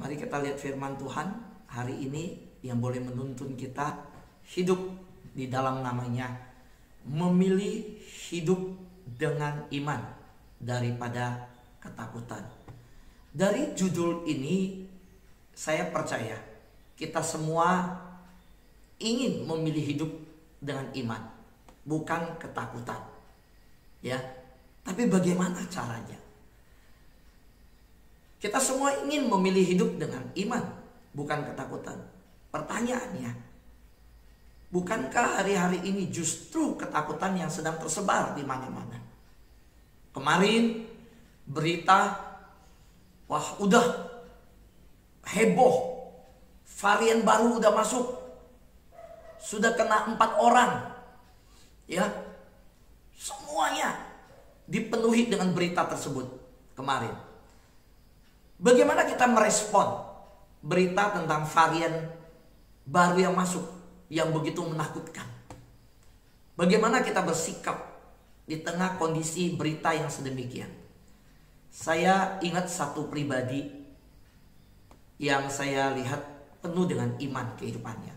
Mari kita lihat firman Tuhan hari ini yang boleh menuntun kita hidup di dalam namanya memilih hidup dengan iman daripada ketakutan. Dari judul ini saya percaya kita semua ingin memilih hidup dengan iman, bukan ketakutan. Ya, tapi bagaimana caranya? Kita semua ingin memilih hidup dengan iman, bukan ketakutan. Pertanyaannya, bukankah hari-hari ini justru ketakutan yang sedang tersebar di mana-mana? Kemarin berita, wah udah heboh, varian baru udah masuk, sudah kena 4 orang, ya, semuanya dipenuhi dengan berita tersebut kemarin. Bagaimana kita merespon berita tentang varian baru yang masuk yang begitu menakutkan? Bagaimana kita bersikap di tengah kondisi berita yang sedemikian? Saya ingat satu pribadi yang saya lihat penuh dengan iman kehidupannya.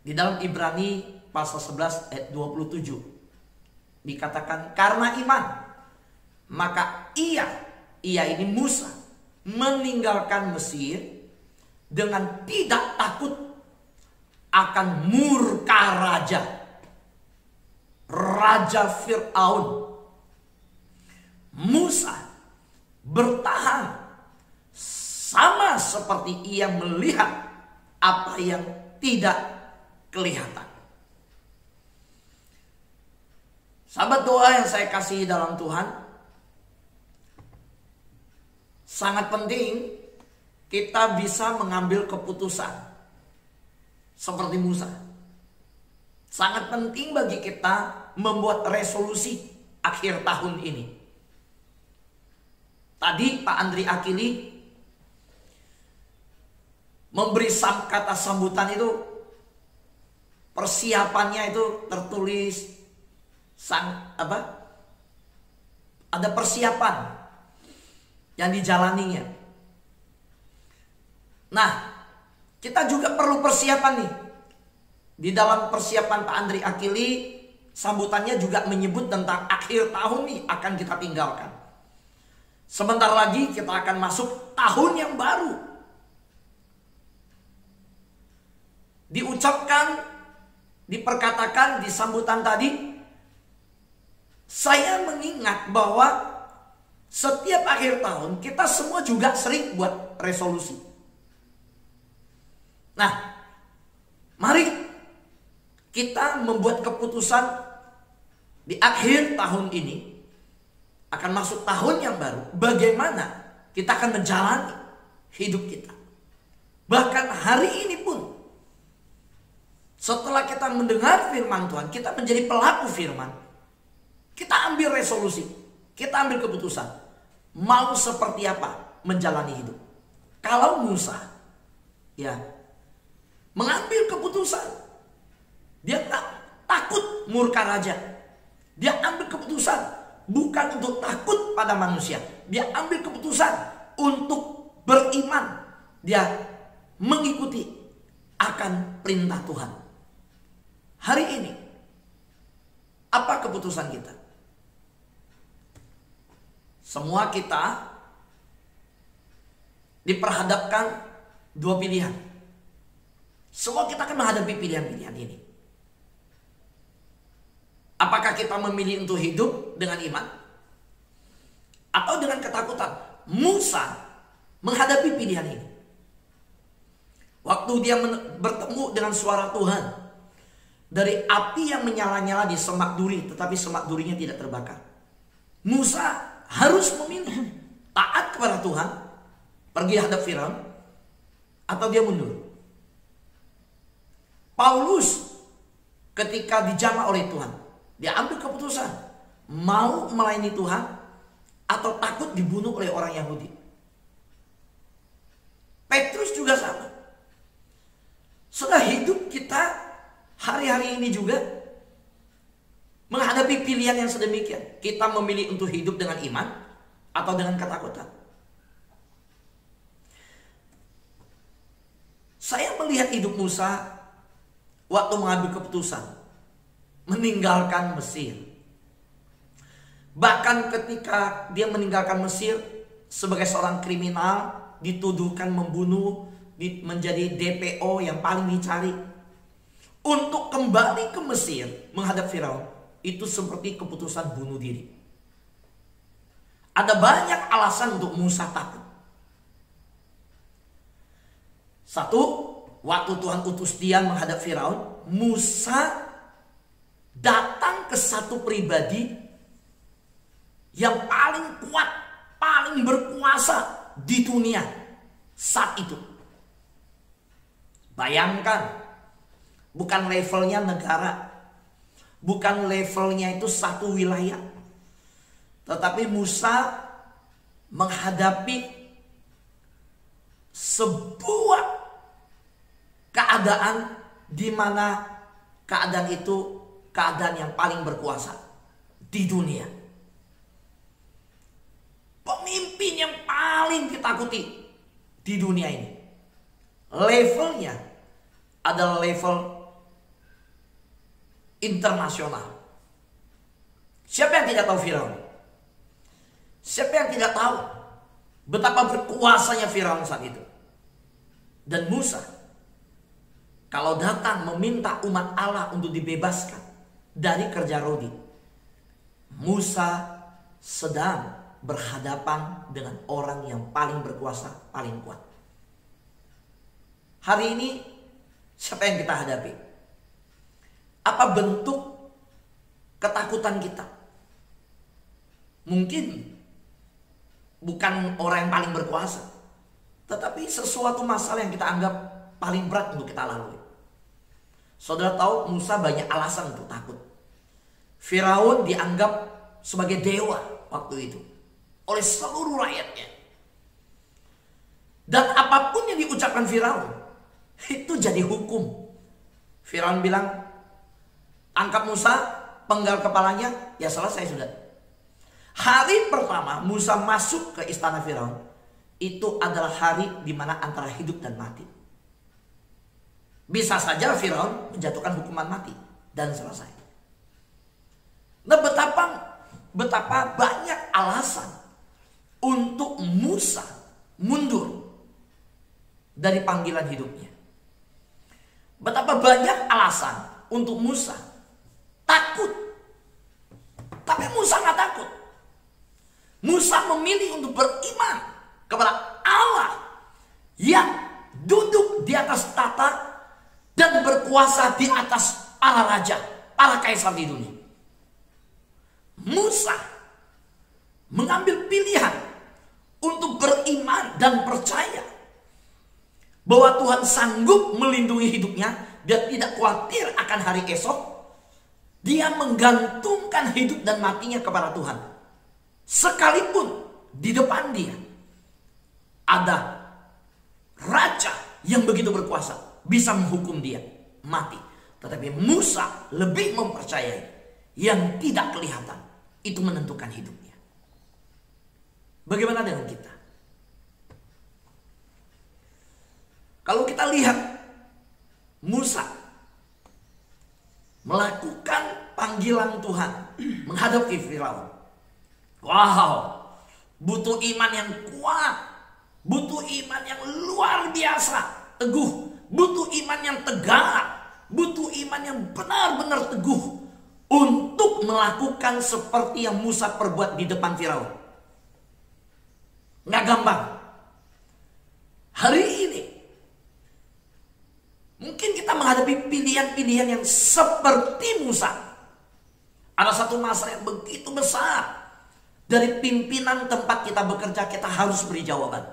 Di dalam Ibrani pasal 11 ayat 27 dikatakan, karena iman maka ia ini Musa meninggalkan Mesir dengan tidak takut akan murka Raja Fir'aun. Musa bertahan sama seperti ia melihat apa yang tidak kelihatan. Sahabat doa yang saya kasih dalam Tuhan, sangat penting kita bisa mengambil keputusan seperti Musa. Sangat penting bagi kita membuat resolusi akhir tahun ini. Tadi Pak Andri Akili memberi kata sambutan itu, persiapannya itu tertulis ada persiapan yang dijalaninya. Nah, kita juga perlu persiapan nih. Di dalam persiapan Pak Andri Akili, sambutannya juga menyebut tentang akhir tahun nih akan kita tinggalkan. Sebentar lagi kita akan masuk tahun yang baru. Diucapkan, diperkatakan di sambutan tadi, saya mengingat bahwa setiap akhir tahun kita semua juga sering buat resolusi. Nah, mari kita membuat keputusan di akhir tahun ini akan masuk tahun yang baru. Bagaimana kita akan menjalani hidup kita. Bahkan hari ini pun, setelah kita mendengar firman Tuhan, kita menjadi pelaku firman, kita ambil resolusi, kita ambil keputusan. Mau seperti apa menjalani hidup. Kalau Musa ya mengambil keputusan, dia tak takut murka raja. Dia ambil keputusan bukan untuk takut pada manusia. Dia ambil keputusan untuk beriman. Dia mengikuti akan perintah Tuhan. Hari ini apa keputusan kita? Semua kita diperhadapkan 2 pilihan. Semua kita akan menghadapi pilihan-pilihan ini. Apakah kita memilih untuk hidup dengan iman atau dengan ketakutan? Musa menghadapi pilihan ini. Waktu dia bertemu dengan suara Tuhan dari api yang menyala-nyala di semak duri, tetapi semak durinya tidak terbakar. Musa harus memilih taat kepada Tuhan, pergi hadap Firaun, atau dia mundur. Paulus ketika dijamah oleh Tuhan, dia ambil keputusan mau melayani Tuhan atau takut dibunuh oleh orang Yahudi. Petrus juga sama. Sudah hidup kita hari-hari ini juga menghadapi pilihan yang sedemikian. Kita memilih untuk hidup dengan iman atau dengan ketakutan. melihat hidup Musa waktu mengambil keputusan meninggalkan Mesir. Bahkan ketika dia meninggalkan Mesir sebagai seorang kriminal, dituduhkan membunuh, menjadi DPO yang paling dicari. Untuk kembali ke Mesir menghadap Firaun, itu seperti keputusan bunuh diri. Ada banyak alasan untuk Musa takut. Satu, waktu Tuhan utus dia menghadap Firaun, Musa datang ke satu pribadi yang paling kuat, paling berkuasa di dunia saat itu. Bayangkan, bukan levelnya negara, bukan levelnya itu satu wilayah, tetapi Musa menghadapi sebuah keadaan di mana keadaan itu keadaan yang paling berkuasa di dunia. Pemimpin yang paling ditakuti di dunia ini. Levelnya adalah level internasional. Siapa yang tidak tahu Firaun? Siapa yang tidak tahu betapa berkuasanya Firaun saat itu? Dan Musa, kalau datang meminta umat Allah untuk dibebaskan dari kerja Rodi, Musa sedang berhadapan dengan orang yang paling berkuasa, paling kuat. Hari ini siapa yang kita hadapi? Apa bentuk ketakutan kita? Mungkin bukan orang yang paling berkuasa, tetapi sesuatu masalah yang kita anggap paling berat untuk kita lalui. Saudara tahu, Musa banyak alasan untuk takut. Firaun dianggap sebagai dewa waktu itu oleh seluruh rakyatnya. Dan apapun yang diucapkan Firaun, itu jadi hukum. Firaun bilang, tangkap Musa, penggal kepalanya, ya selesai sudah. Hari pertama Musa masuk ke istana Firaun, itu adalah hari di mana antara hidup dan mati. Bisa saja Firaun menjatuhkan hukuman mati dan selesai. Nah, betapa banyak alasan untuk Musa mundur dari panggilan hidupnya. Betapa banyak alasan untuk Musa takut. Tapi Musa nggak takut. Musa memilih untuk beriman kepada Allah yang duduk di atas tata dan berkuasa di atas para raja, para kaisar di dunia. Musa mengambil pilihan untuk beriman dan percaya bahwa Tuhan sanggup melindungi hidupnya dan tidak khawatir akan hari esok. Dia menggantungkan hidup dan matinya kepada Tuhan. Sekalipun di depan dia ada raja yang begitu berkuasa, bisa menghukum dia mati. Tetapi Musa lebih mempercayai yang tidak kelihatan, itu menentukan hidupnya. Bagaimana dengan kita? Kalau kita lihat Musa melakukan panggilan Tuhan menghadapi Firaun. Wow, butuh iman yang kuat, butuh iman yang luar biasa, teguh, butuh iman yang tegar, butuh iman yang benar-benar teguh untuk melakukan seperti yang Musa perbuat di depan Firaun. Nggak gampang. Hari ini mungkin kita menghadapi pilihan-pilihan yang seperti Musa. Ada satu masalah yang begitu besar. Dari pimpinan tempat kita bekerja, kita harus beri jawaban.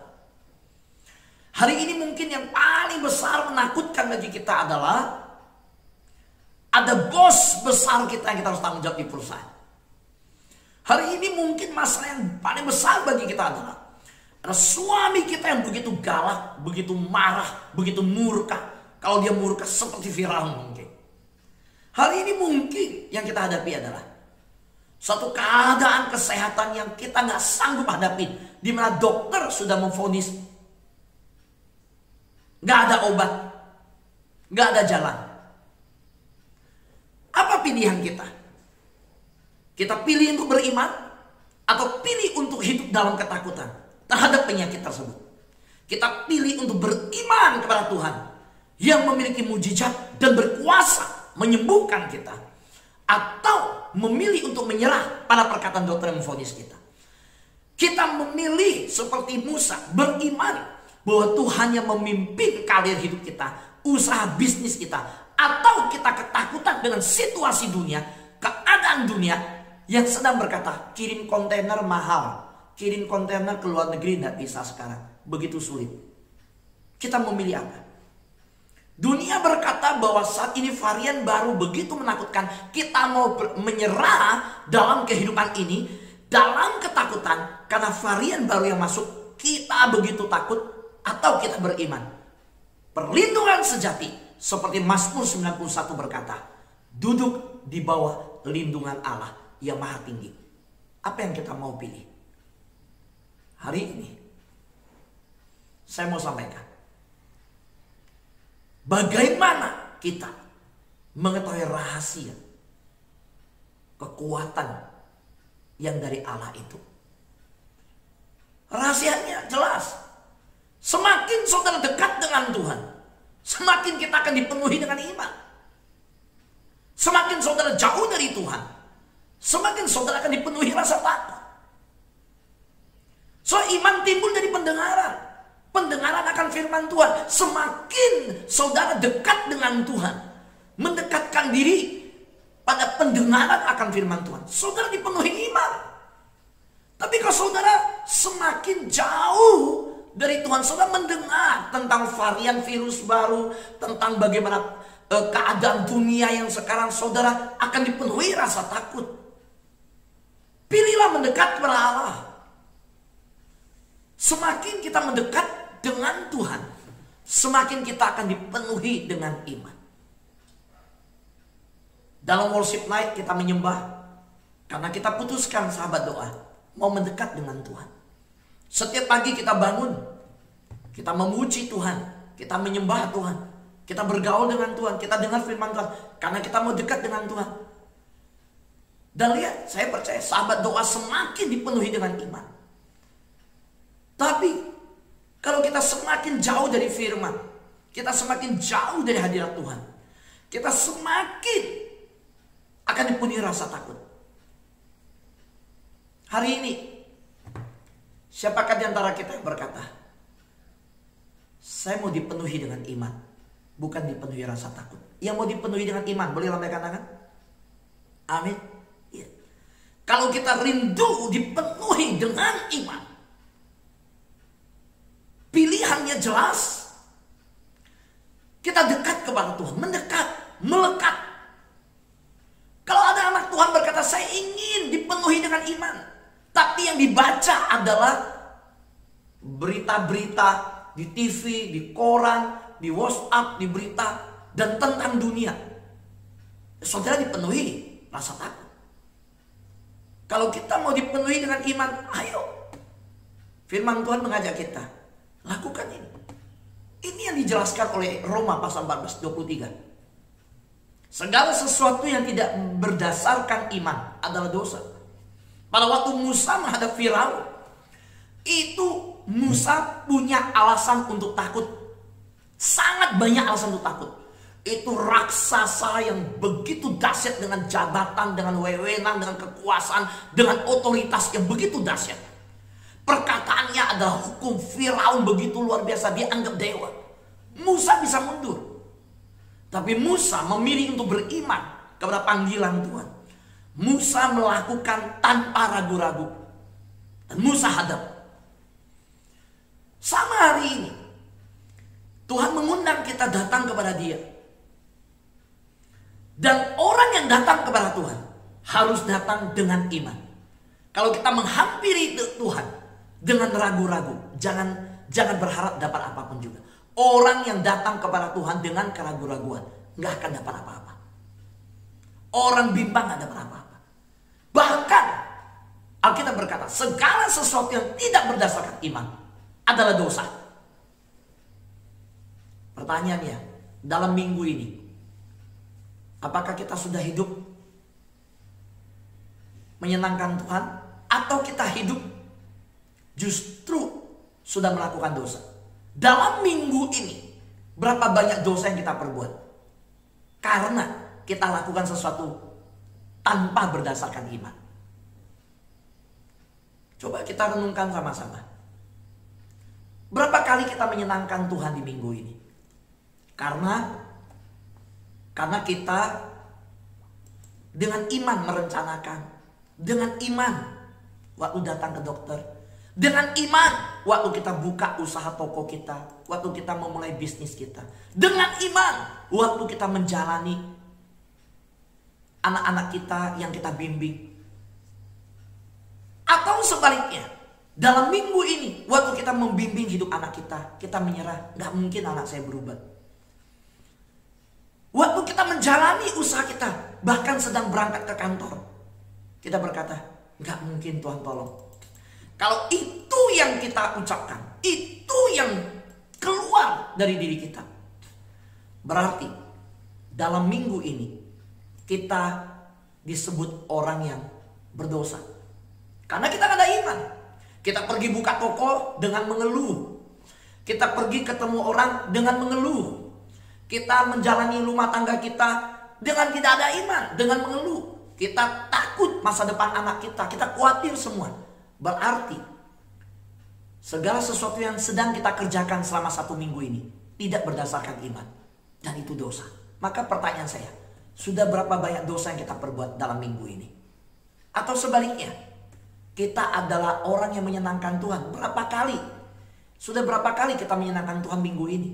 Hari ini mungkin yang paling besar menakutkan bagi kita adalah ada bos besar kita yang kita harus tanggung jawab di perusahaan. Hari ini mungkin masalah yang paling besar bagi kita adalah ada suami kita yang begitu galak, begitu marah, begitu murka. Kalau dia murka seperti Firaun mungkin. Hari ini mungkin yang kita hadapi adalah satu keadaan kesehatan yang kita nggak sanggup hadapi, di mana dokter sudah memvonis nggak ada obat, Nggak ada jalan. Apa pilihan kita? Kita pilih untuk beriman atau pilih untuk hidup dalam ketakutan terhadap penyakit tersebut? Kita pilih untuk beriman kepada Tuhan yang memiliki mujizat dan berkuasa menyembuhkan kita, atau memilih untuk menyerah pada perkataan dokter yang memvonis kita? Kita memilih seperti Musa, beriman bahwa Tuhan yang memimpin karir hidup kita, usaha bisnis kita, atau kita ketakutan dengan situasi dunia, keadaan dunia yang sedang berkata kirim kontainer mahal, kirim kontainer ke luar negeri tidak bisa sekarang, begitu sulit. Kita memilih apa? Dunia berkata bahwa saat ini varian baru begitu menakutkan. Kita mau menyerah dalam kehidupan ini, dalam ketakutan karena varian baru yang masuk. Kita begitu takut, atau kita beriman? Perlindungan sejati seperti Mazmur 91 berkata, duduk di bawah lindungan Allah yang maha tinggi. Apa yang kita mau pilih? Hari ini saya mau sampaikan, bagaimana kita mengetahui rahasia kekuatan yang dari Allah itu. Rahasianya jelas. Semakin saudara dekat dengan Tuhan, semakin kita akan dipenuhi dengan iman. Semakin saudara jauh dari Tuhan, semakin saudara akan dipenuhi rasa takut. So, iman timbul dari pendengaran. Pendengaran akan firman Tuhan. Semakin saudara dekat dengan Tuhan, mendekatkan diri pada pendengaran akan firman Tuhan, saudara dipenuhi iman. Tapi kalau saudara semakin jauh dari Tuhan, saudara mendengar tentang varian virus baru, tentang bagaimana keadaan dunia yang sekarang, saudara akan dipenuhi rasa takut. Pilihlah mendekat kepada Allah. Semakin kita mendekat dengan Tuhan, semakin kita akan dipenuhi dengan iman. Dalam worship night kita menyembah karena kita putuskan, sahabat doa, mau mendekat dengan Tuhan. Setiap pagi kita bangun, kita memuji Tuhan, kita menyembah Tuhan, kita bergaul dengan Tuhan, kita dengar firman Tuhan, karena kita mau dekat dengan Tuhan. Dan lihat, saya percaya sahabat doa semakin dipenuhi dengan iman. Tapi kalau kita semakin jauh dari firman, kita semakin jauh dari hadirat Tuhan, kita semakin akan dipenuhi rasa takut. Hari ini, siapakah di antara kita yang berkata, saya mau dipenuhi dengan iman, bukan dipenuhi rasa takut? Yang mau dipenuhi dengan iman, boleh lambaikan tangan? Amin. Ya. Kalau kita rindu dipenuhi dengan iman, pilihannya jelas. Kita dekat kepada Tuhan, mendekat, melekat. Kalau ada anak Tuhan berkata, saya ingin dipenuhi dengan iman, tapi yang dibaca adalah berita-berita di TV, di koran, di WhatsApp, di berita, dan tentang dunia, saudara dipenuhi rasa takut. Kalau kita mau dipenuhi dengan iman, ayo. Firman Tuhan mengajak kita, lakukan ini. Ini yang dijelaskan oleh Roma pasal 14:23. Segala sesuatu yang tidak berdasarkan iman adalah dosa. Pada waktu Musa menghadap Firaun, itu Musa punya alasan untuk takut. Sangat banyak alasan untuk takut. Itu raksasa yang begitu dahsyat dengan jabatan, dengan wewenang, dengan kekuasaan, dengan otoritas yang begitu dahsyat. Perkataannya adalah hukum. Firaun begitu luar biasa, dia anggap dewa. Musa bisa mundur. Tapi Musa memilih untuk beriman kepada panggilan Tuhan. Musa melakukan tanpa ragu-ragu. Dan Musa hadap. Sama hari ini, Tuhan mengundang kita datang kepada Dia. Dan orang yang datang kepada Tuhan harus datang dengan iman. Kalau kita menghampiri Tuhan dengan ragu-ragu, jangan berharap dapat apapun juga. Orang yang datang kepada Tuhan dengan keraguan-raguan nggak akan dapat apa-apa. Orang bimbang nggak dapat apa-apa. Bahkan Alkitab berkata, segala sesuatu yang tidak berdasarkan iman adalah dosa. Pertanyaannya, dalam minggu ini? Apakah kita sudah hidup menyenangkan Tuhan, atau kita hidup justru sudah melakukan dosa? Dalam minggu ini, berapa banyak dosa yang kita perbuat karena kita lakukan sesuatu tanpa berdasarkan iman? Coba kita renungkan sama-sama. Berapa kali kita menyenangkan Tuhan di minggu ini? Karena kita dengan iman merencanakan, dengan iman waktu datang ke dokter, dengan iman waktu kita buka usaha toko kita, waktu kita memulai bisnis kita, dengan iman waktu kita menjalani anak-anak kita yang kita bimbing. Atau sebaliknya, dalam minggu ini waktu kita membimbing hidup anak kita menyerah, gak mungkin anak saya berubah. Waktu kita menjalani usaha kita, bahkan sedang berangkat ke kantor, kita berkata, gak mungkin Tuhan tolong. Kalau itu yang kita ucapkan, itu yang keluar dari diri kita, berarti dalam minggu ini kita disebut orang yang berdosa. Karena kita gak ada iman. Kita pergi buka toko dengan mengeluh. Kita pergi ketemu orang dengan mengeluh. Kita menjalani rumah tangga kita dengan tidak ada iman, dengan mengeluh. Kita takut masa depan anak kita khawatir semua. Berarti segala sesuatu yang sedang kita kerjakan selama 1 minggu ini tidak berdasarkan iman, dan itu dosa. Maka pertanyaan saya, sudah berapa banyak dosa yang kita perbuat dalam minggu ini? Atau sebaliknya, kita adalah orang yang menyenangkan Tuhan. Berapa kali? Sudah berapa kali kita menyenangkan Tuhan minggu ini?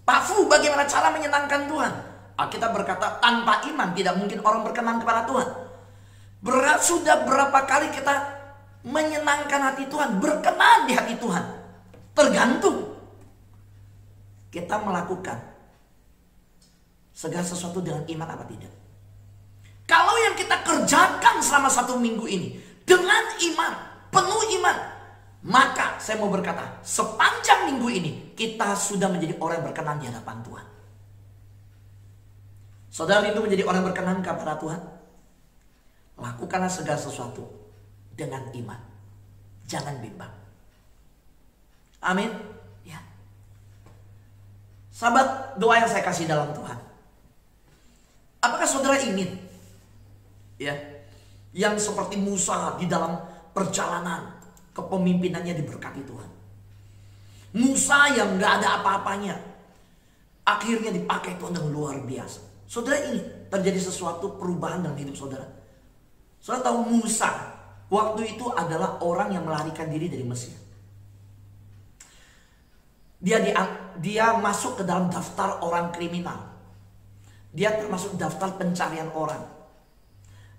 Pak Fu, bagaimana cara menyenangkan Tuhan? Alkitab berkata, tanpa iman tidak mungkin orang berkenan kepada Tuhan. Sudah berapa kali kita menyenangkan hati Tuhan, berkenan di hati Tuhan? Tergantung kita melakukan segala sesuatu dengan iman apa tidak. Kalau yang kita kerjakan selama 1 minggu ini dengan iman, penuh iman, maka saya mau berkata, sepanjang minggu ini kita sudah menjadi orang yang berkenan di hadapan Tuhan. Saudara rindu menjadi orang yang berkenan kepada Tuhan? Lakukanlah segala sesuatu dengan iman. Jangan bimbang. Amin. Ya. Sahabat, doa yang saya kasih dalam Tuhan, apakah saudara ingin yang seperti Musa di dalam perjalanan kepemimpinannya diberkati Tuhan? Musa yang gak ada apa-apanya akhirnya dipakai Tuhan dengan luar biasa. Saudara, ini terjadi sesuatu perubahan dalam hidup saudara. Saudara tahu Musa waktu itu adalah orang yang melarikan diri dari Mesir. Dia masuk ke dalam daftar orang kriminal. Dia termasuk daftar pencarian orang.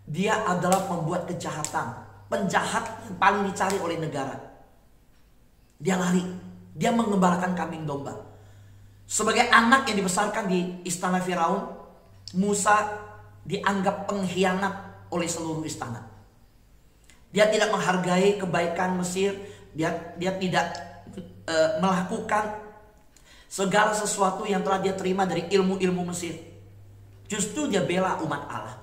Dia adalah pembuat kejahatan, penjahat yang paling dicari oleh negara. Dia lari, dia mengembalakan kambing domba. Sebagai anak yang dibesarkan di istana Firaun, Musa dianggap pengkhianat oleh seluruh istana. Dia tidak menghargai kebaikan Mesir. Dia tidak melakukan segala sesuatu yang telah dia terima dari ilmu-ilmu Mesir. Justru dia bela umat Allah.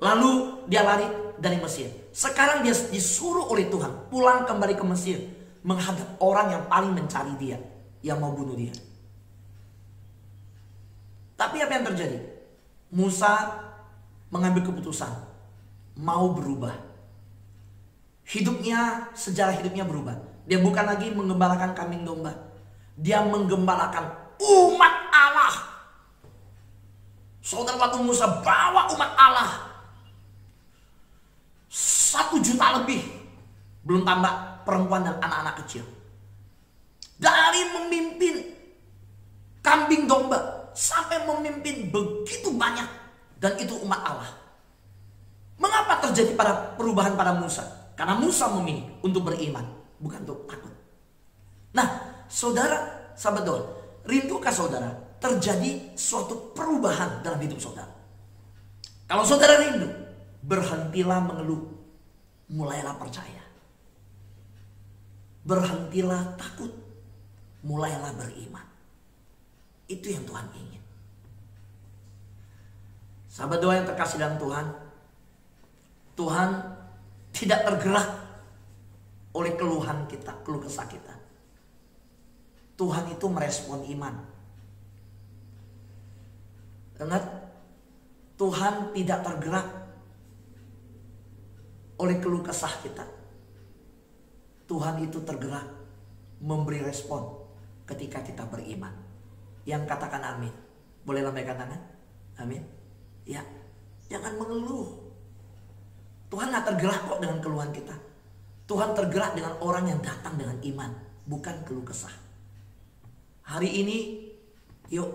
Lalu dia lari dari Mesir. Sekarang dia disuruh oleh Tuhan pulang kembali ke Mesir, menghadap orang yang paling mencari dia, yang mau bunuh dia. Tapi apa yang terjadi? Musa mengambil keputusan mau berubah. Sejarah hidupnya berubah. Dia bukan lagi menggembalakan kambing domba. Dia menggembalakan umat Allah. Saudara, waktu Musa bawa umat Allah 1 juta lebih, belum tambah perempuan dan anak-anak kecil. Dari memimpin kambing domba sampai memimpin begitu banyak, dan itu umat Allah. Mengapa terjadi perubahan pada Musa? Karena Musa memilih untuk beriman, bukan untuk takut. Nah, saudara, sahabat doa, rindukah saudara terjadi suatu perubahan dalam hidup saudara? Kalau saudara rindu, berhentilah mengeluh, mulailah percaya. Berhentilah takut, mulailah beriman. Itu yang Tuhan ingin. Sahabat doa yang terkasih dalam Tuhan, Tuhan tidak tergerak oleh keluhan kita, keluh kesah kita. Tuhan itu merespon iman. Ingat, Tuhan tidak tergerak oleh keluh kesah kita. Tuhan itu tergerak memberi respon ketika kita beriman. Yang katakan amin. Boleh lambaikan tangan? Amin. Ya, jangan mengeluh. Tuhan gak tergerak kok dengan keluhan kita. Tuhan tergerak dengan orang yang datang dengan iman, bukan keluh kesah. Hari ini, yuk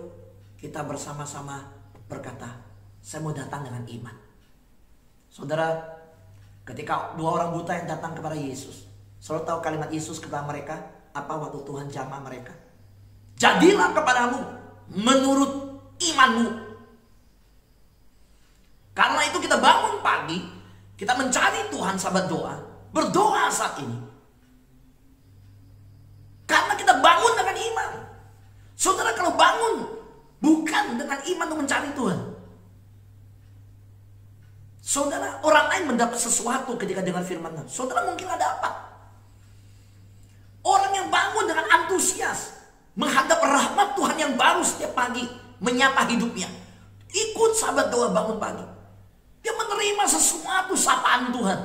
kita bersama-sama berkata, saya mau datang dengan iman. Saudara, ketika dua orang buta yang datang kepada Yesus, saudara tahu kalimat Yesus kepada mereka apa waktu Tuhan jamah mereka? Jadilah kepadamu menurut imanmu. Karena itu kita bangun pagi, kita mencari Tuhan, sahabat doa, berdoa saat ini. Karena kita bangun dengan iman. Saudara kalau bangun bukan dengan iman untuk mencari Tuhan, saudara, orang lain mendapat sesuatu ketika dengar firman Tuhan. Saudara mungkin ada apa? Orang yang bangun dengan antusias menghadap rahmat Tuhan yang baru setiap pagi, menyapa hidupnya. Ikut sahabat doa bangun pagi. Dia menerima sesuatu sapaan Tuhan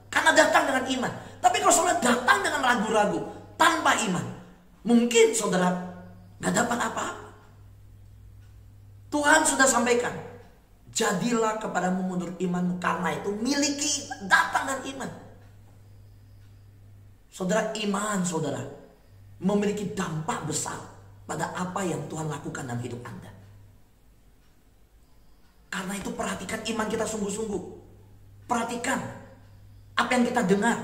karena datang dengan iman. Tapi kalau saudara datang dengan ragu-ragu, tanpa iman, mungkin saudara gak dapat apa-apa. Tuhan sudah sampaikan, jadilah kepadamu menurut imanmu, karena itu miliki, datang dengan iman. Saudara, iman saudara memiliki dampak besar pada apa yang Tuhan lakukan dalam hidup Anda. Karena itu perhatikan iman kita sungguh-sungguh. Perhatikan apa yang kita dengar.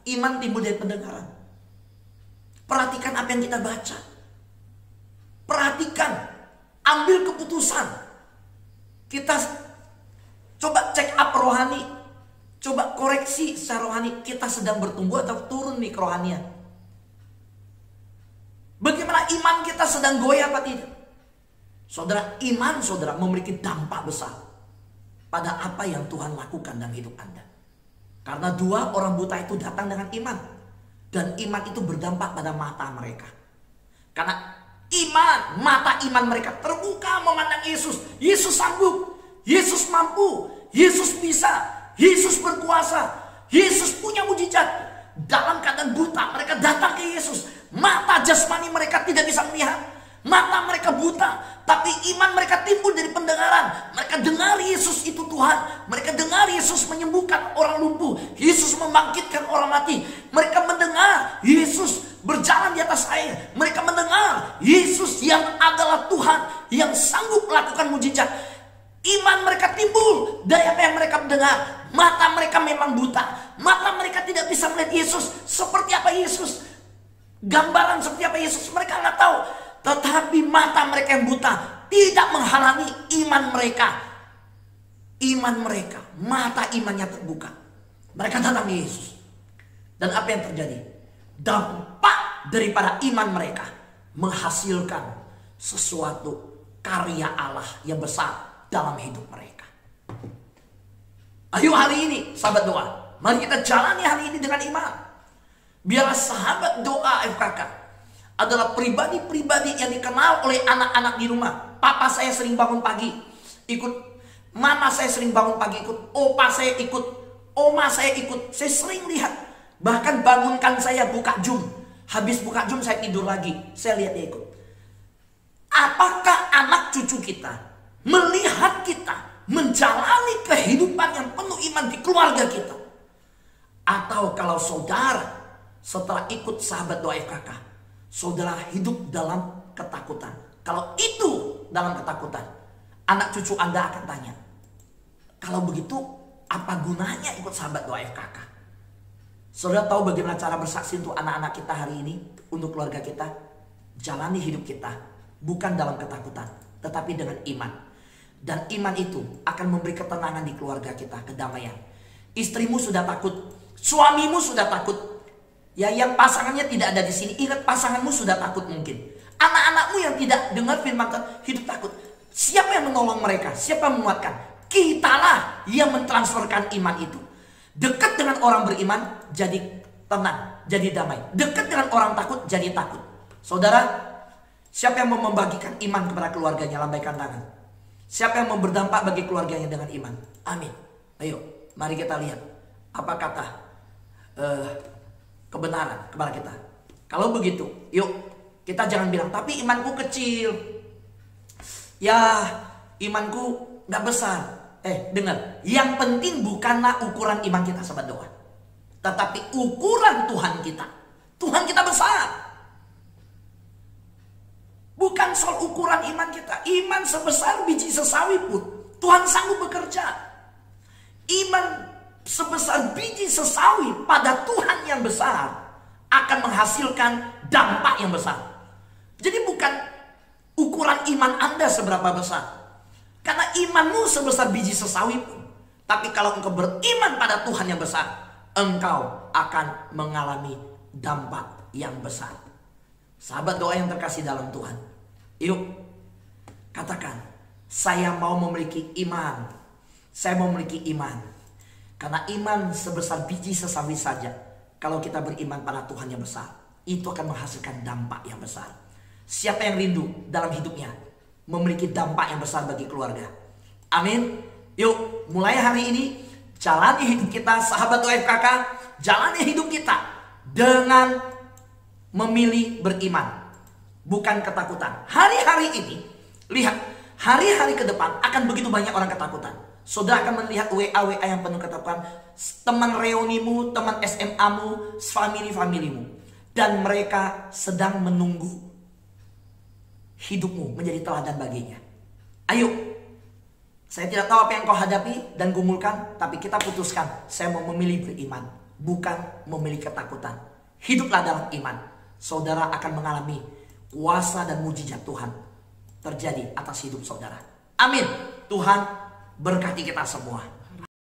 Iman timbul dari pendengaran. Perhatikan apa yang kita baca. Perhatikan, ambil keputusan. Kita coba check up rohani. Coba koreksi secara rohani, kita sedang bertumbuh atau turun nih kerohanian. Bagaimana iman kita sedang goyah apa tidak? Saudara, iman saudara memiliki dampak besar pada apa yang Tuhan lakukan dalam hidup Anda. Karena dua orang buta itu datang dengan iman. Dan iman itu berdampak pada mata mereka. Karena iman, mata iman mereka terbuka memandang Yesus. Yesus sanggup, Yesus mampu, Yesus bisa, Yesus berkuasa, Yesus punya mujizat. Dalam keadaan buta mereka datang ke Yesus. Mata jasmani mereka tidak bisa melihat. Mata mereka buta, tapi iman mereka timbul dari pendengaran. Mereka dengar Yesus itu Tuhan. Mereka dengar Yesus menyembuhkan orang lumpuh, Yesus membangkitkan orang mati. Mereka mendengar Yesus berjalan di atas air. Mereka mendengar Yesus yang adalah Tuhan yang sanggup melakukan mujizat. Iman mereka timbul dari apa yang mereka mendengar. Mata mereka memang buta. Mata mereka tidak bisa melihat Yesus seperti apa Yesus. Gambaran seperti apa Yesus mereka nggak tahu. Tetapi mata mereka yang buta tidak menghalangi iman mereka. Iman mereka, mata imannya terbuka. Mereka datang ke Yesus. Dan apa yang terjadi? Dampak daripada iman mereka menghasilkan sesuatu karya Allah yang besar dalam hidup mereka. Ayo hari ini sahabat doa, mari kita jalani hari ini dengan iman. Biarlah sahabat doa FKK adalah pribadi-pribadi yang dikenal oleh anak-anak di rumah. Papa saya sering bangun pagi ikut, mama saya sering bangun pagi ikut, opa saya ikut, oma saya ikut. Saya sering lihat, bahkan bangunkan saya buka Zoom. Habis buka Zoom saya tidur lagi, saya lihat dia ikut. Apakah anak cucu kita melihat kita menjalani kehidupan yang penuh iman di keluarga kita? Atau kalau saudara setelah ikut sahabat doa FKK, saudara hidup dalam ketakutan. Kalau itu dalam ketakutan, anak cucu Anda akan tanya, kalau begitu apa gunanya ikut sahabat doa FKK? Saudara tahu bagaimana cara bersaksi untuk anak-anak kita hari ini, untuk keluarga kita? Jalani hidup kita bukan dalam ketakutan, tetapi dengan iman. Dan iman itu akan memberi ketenangan di keluarga kita, kedamaian. Istrimu sudah takut, suamimu sudah takut. Ya, yang pasangannya tidak ada di sini, ingat pasanganmu sudah takut mungkin. Anak-anakmu yang tidak dengar firman Tuhan hidup takut. Siapa yang menolong mereka? Siapa yang menguatkan? Kitalah yang mentransferkan iman itu. Dekat dengan orang beriman, jadi tenang, jadi damai. Dekat dengan orang takut, jadi takut. Saudara, siapa yang mau membagikan iman kepada keluarganya? Lambaikan tangan. Siapa yang mau berdampak bagi keluarganya dengan iman? Amin. Ayo, mari kita lihat apa kata kebenaran kepada kita. Kalau begitu, yuk kita jangan bilang, tapi imanku kecil. Ya, imanku gak besar. Dengar, yang penting bukanlah ukuran iman kita sahabat doa, tetapi ukuran Tuhan kita. Tuhan kita besar. Bukan soal ukuran iman kita. Iman sebesar biji sesawi pun Tuhan sanggup bekerja. Iman sebesar biji sesawi pada Tuhan yang besar akan menghasilkan dampak yang besar. Jadi bukan ukuran iman Anda seberapa besar, karena imanmu sebesar biji sesawi pun, tapi kalau engkau beriman pada Tuhan yang besar, engkau akan mengalami dampak yang besar. Sahabat doa yang terkasih dalam Tuhan, yuk katakan, saya mau memiliki iman. Saya mau memiliki iman. Karena iman sebesar biji sesawi saja, kalau kita beriman pada Tuhan yang besar, itu akan menghasilkan dampak yang besar. Siapa yang rindu dalam hidupnya memiliki dampak yang besar bagi keluarga? Amin. Yuk, mulai hari ini jalani hidup kita, sahabat OFKK, jalani hidup kita dengan memilih beriman, bukan ketakutan. Hari-hari ini, lihat, hari-hari ke depan akan begitu banyak orang ketakutan. Saudara akan melihat WA-WA yang penuh ketakutan, teman reunimu, teman SMA-mu, family-familymu, dan mereka sedang menunggu hidupmu menjadi teladan baginya. Ayo, saya tidak tahu apa yang kau hadapi dan gumulkan, tapi kita putuskan, saya mau memilih beriman, bukan memilih ketakutan. Hiduplah dalam iman. Saudara akan mengalami kuasa dan mujizat Tuhan terjadi atas hidup saudara. Amin. Tuhan berkati kita semua.